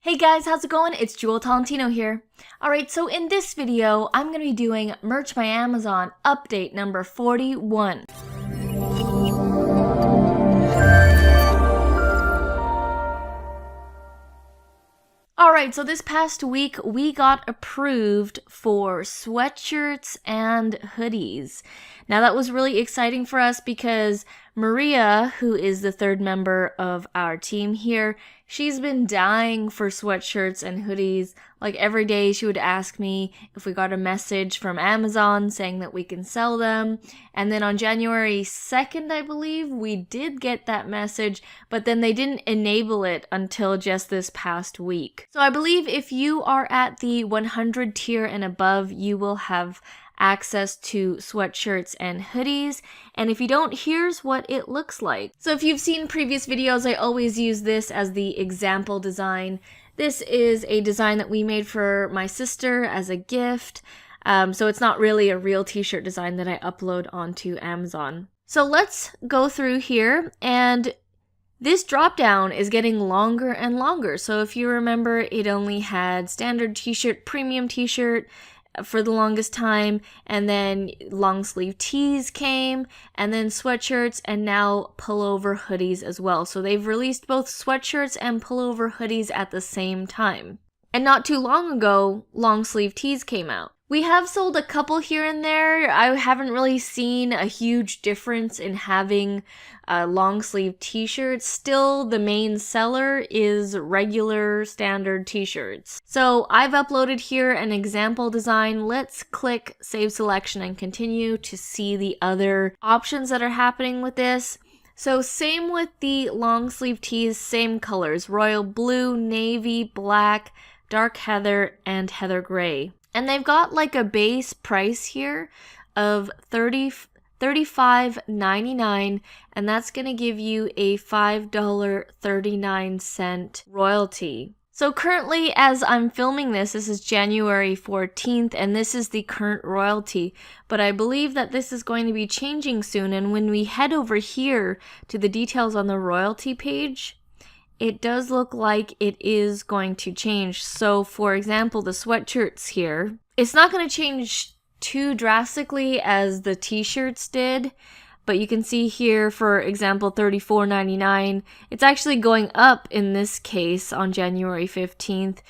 Hey guys, how's it going? It's Jewel Tolentino here. Alright, so in this video, I'm going to be doing Merch My Amazon update number 41. Alright, so this past week, we got approved for sweatshirts and hoodies. Now that was really exciting for us because Maria, who is the third member of our team here, she's been dying for sweatshirts and hoodies. Like every day she would ask me if we got a message from Amazon saying that we can sell them. And then on January 2nd, I believe, we did get that message, but then they didn't enable it until just this past week. So I believe if you are at the 100 tier and above, you will have access to sweatshirts and hoodies, and if you don't, here's what it looks like. So if you've seen previous videos, I always use this as the example design. This is a design that we made for my sister as a gift, so it's not really a real t-shirt design that I upload onto Amazon. So let's go through here, and this drop down is getting longer and longer. So if you remember, it only had standard t-shirt, premium t-shirt, for the longest time, and then long sleeve tees came, and then sweatshirts, and now pullover hoodies as well. So they've released both sweatshirts and pullover hoodies at the same time. And not too long ago, long sleeve tees came out. We have sold a couple here and there. I haven't really seen a huge difference in having long sleeve t-shirts. Still, the main seller is regular standard t-shirts. So I've uploaded here an example design. Let's click Save Selection and continue to see the other options that are happening with this. So same with the long sleeve tees, same colors: royal blue, navy, black, dark heather, and heather gray. And they've got like a base price here of $35.99, and that's going to give you a $5.39 royalty. So currently, as I'm filming this is January 14th, and this is the current royalty, but I believe that this is going to be changing soon, and when we head over here to the details on the royalty page, it does look like it is going to change. So for example, the sweatshirts here, it's not going to change too drastically as the t-shirts did, but you can see here, for example, $34.99. It's actually going up in this case on January 15th.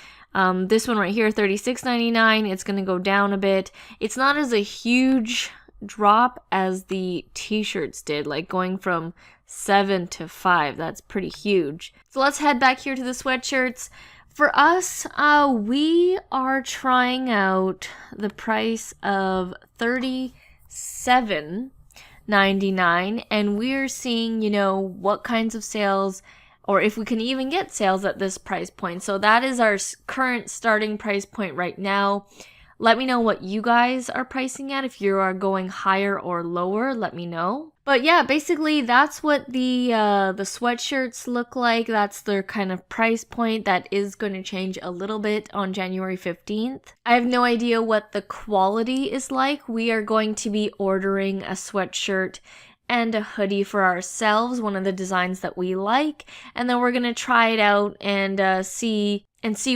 This one right here, $36.99, it's going to go down a bit. It's not as a huge drop as the t-shirts did, like going from 7 to 5. That's pretty huge. So let's head back here to the sweatshirts. For us, we are trying out the price of $37.99, and we're seeing, what kinds of sales, or if we can even get sales at this price point. So that is our current starting price point right now. Let me know what you guys are pricing at. If you are going higher or lower, let me know. But yeah, basically that's what the sweatshirts look like. That's their kind of price point. That is going to change a little bit on January 15th. I have no idea what the quality is like. We are going to be ordering a sweatshirt and a hoodie for ourselves, one of the designs that we like, and then we're going to try it out and see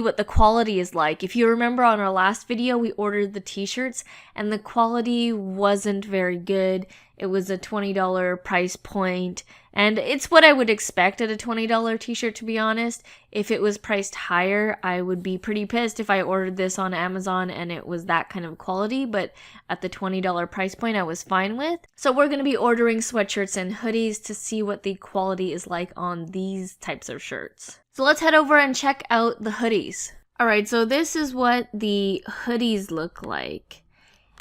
what the quality is like. If you remember on our last video, we ordered the t-shirts and the quality wasn't very good. It was a $20 price point, and it's what I would expect at a $20 t-shirt, to be honest. If it was priced higher, I would be pretty pissed if I ordered this on Amazon and it was that kind of quality, but at the $20 price point, I was fine with. So we're going to be ordering sweatshirts and hoodies to see what the quality is like on these types of shirts. So let's head over and check out the hoodies. Alright, so this is what the hoodies look like.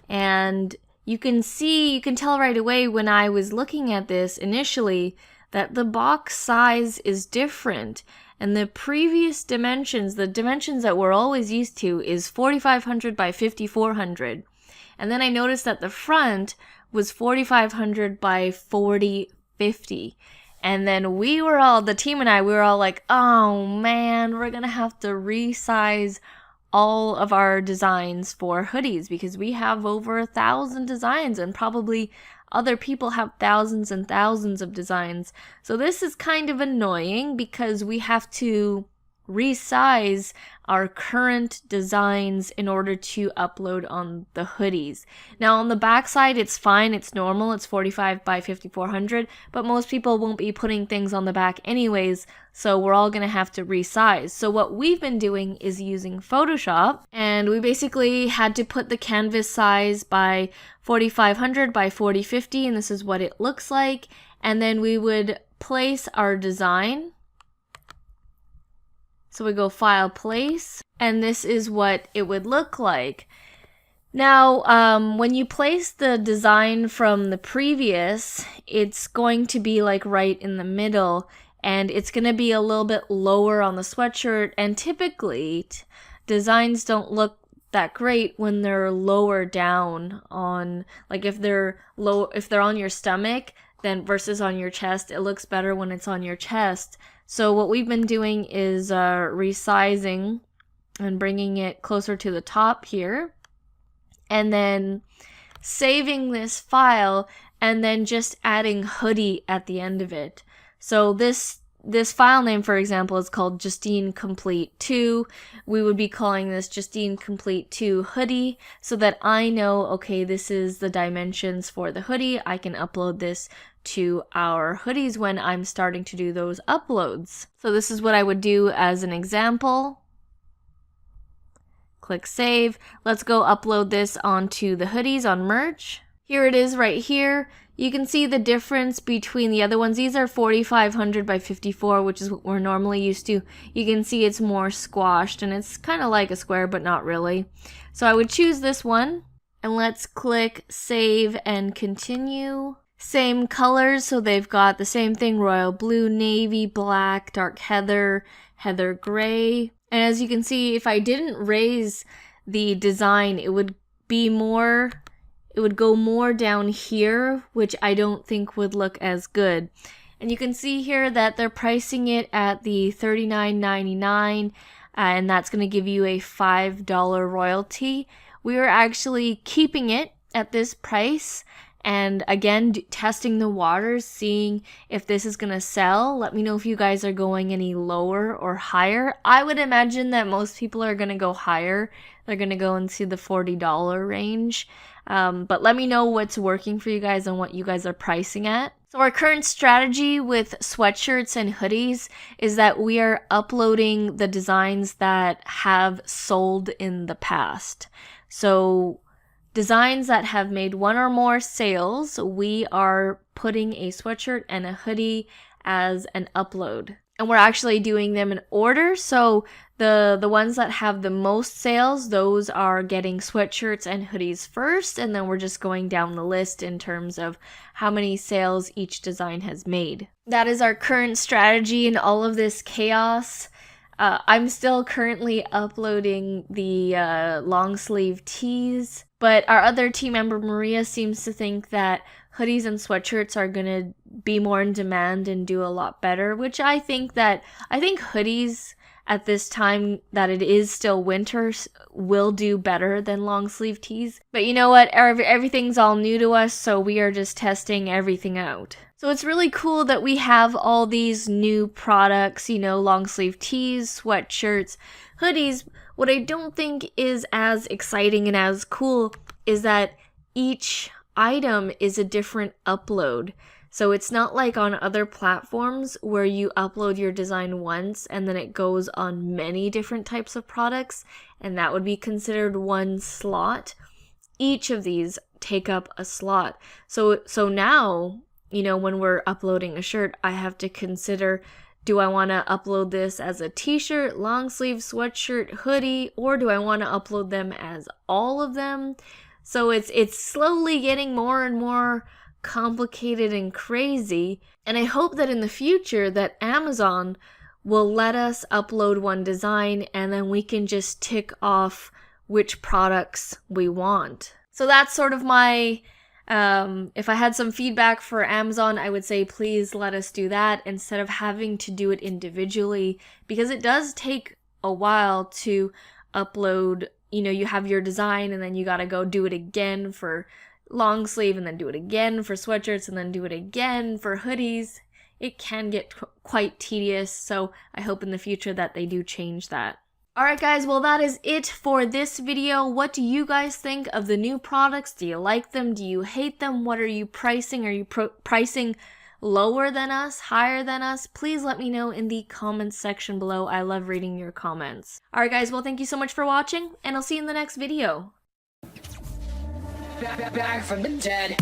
And you can tell right away when I was looking at this initially that the box size is different. And the previous dimensions, the dimensions that we're always used to, is 4,500 by 5,400. And then I noticed that the front was 4,500 by 4,050. And then the team and I, we were all like, oh man, we're gonna have to resize all of our designs for hoodies because we have over 1,000 designs and probably other people have thousands and thousands of designs. So this is kind of annoying because we have to resize our current designs in order to upload on the hoodies. Now on the back side, it's fine, it's normal, it's 45 by 5400, but most people won't be putting things on the back anyways, so we're all gonna have to resize. So what we've been doing is using Photoshop, and we basically had to put the canvas size by 4500 by 4050, and this is what it looks like. And then we would place our design. So we go File, Place, and this is what it would look like. Now, when you place the design from the previous, it's going to be like right in the middle, and it's going to be a little bit lower on the sweatshirt, and typically designs don't look that great when they're lower down on, like if they're on your stomach, then versus on your chest, it looks better when it's on your chest. So what we've been doing is resizing and bringing it closer to the top here, and then saving this file, and then just adding hoodie at the end of it. So this file name, for example, is called Justine Complete 2. We would be calling this Justine Complete 2 hoodie, so that I know, okay, this is the dimensions for the hoodie. I can upload this to our hoodies when I'm starting to do those uploads. So this is what I would do as an example. Click Save. Let's go upload this onto the hoodies on merch. Here it is right here. You can see the difference between the other ones. These are 4500 by 54, which is what we're normally used to. You can see it's more squashed, and it's kind of like a square, but not really. So I would choose this one, and let's click Save and Continue. Same colors, so they've got the same thing: royal blue, navy, black, dark heather, heather gray. And as you can see, if I didn't raise the design, it would go more down here, which I don't think would look as good. And you can see here that they're pricing it at the $39.99, and that's going to give you a $5 royalty. We are actually keeping it at this price, and again, testing the waters, seeing if this is going to sell. Let me know if you guys are going any lower or higher. I would imagine that most people are going to go higher. They're going to go into the $40 range. But let me know what's working for you guys and what you guys are pricing at. So our current strategy with sweatshirts and hoodies is that we are uploading the designs that have sold in the past. So designs that have made one or more sales, we are putting a sweatshirt and a hoodie as an upload. And we're actually doing them in order. So the ones that have the most sales, those are getting sweatshirts and hoodies first, and then we're just going down the list in terms of how many sales each design has made. That is our current strategy in all of this chaos. I'm still currently uploading the long sleeve tees, but our other team member Maria seems to think that hoodies and sweatshirts are gonna be more in demand and do a lot better, which I think hoodies at this time that it is still winter will do better than long sleeve tees. But you know what? Everything's all new to us, so we are just testing everything out. So it's really cool that we have all these new products, you know, long sleeve tees, sweatshirts, hoodies. What I don't think is as exciting and as cool is that each item is a different upload. So it's not like on other platforms where you upload your design once and then it goes on many different types of products, and that would be considered one slot. Each of these take up a slot. So now, you know, when we're uploading a shirt, I have to consider, do I want to upload this as a t-shirt, long sleeve, sweatshirt, hoodie, or do I want to upload them as all of them? So it's slowly getting more and more complicated and crazy, and I hope that in the future that Amazon will let us upload one design and then we can just tick off which products we want. So that's sort of my if I had some feedback for Amazon, I would say please let us do that instead of having to do it individually, because it does take a while to upload. You know, you have your design and then you gotta go do it again for long sleeve and then do it again for sweatshirts and then do it again for hoodies. it can get quite tedious, so I hope in the future that they do change that. Alright guys, well that is it for this video. What do you guys think of the new products? Do you like them? Do you hate them? What are you pricing? Are you pricing lower than us? Higher than us? Please let me know in the comments section below. I love reading your comments. Alright guys, well thank you so much for watching, and I'll see you in the next video. Back from the dead.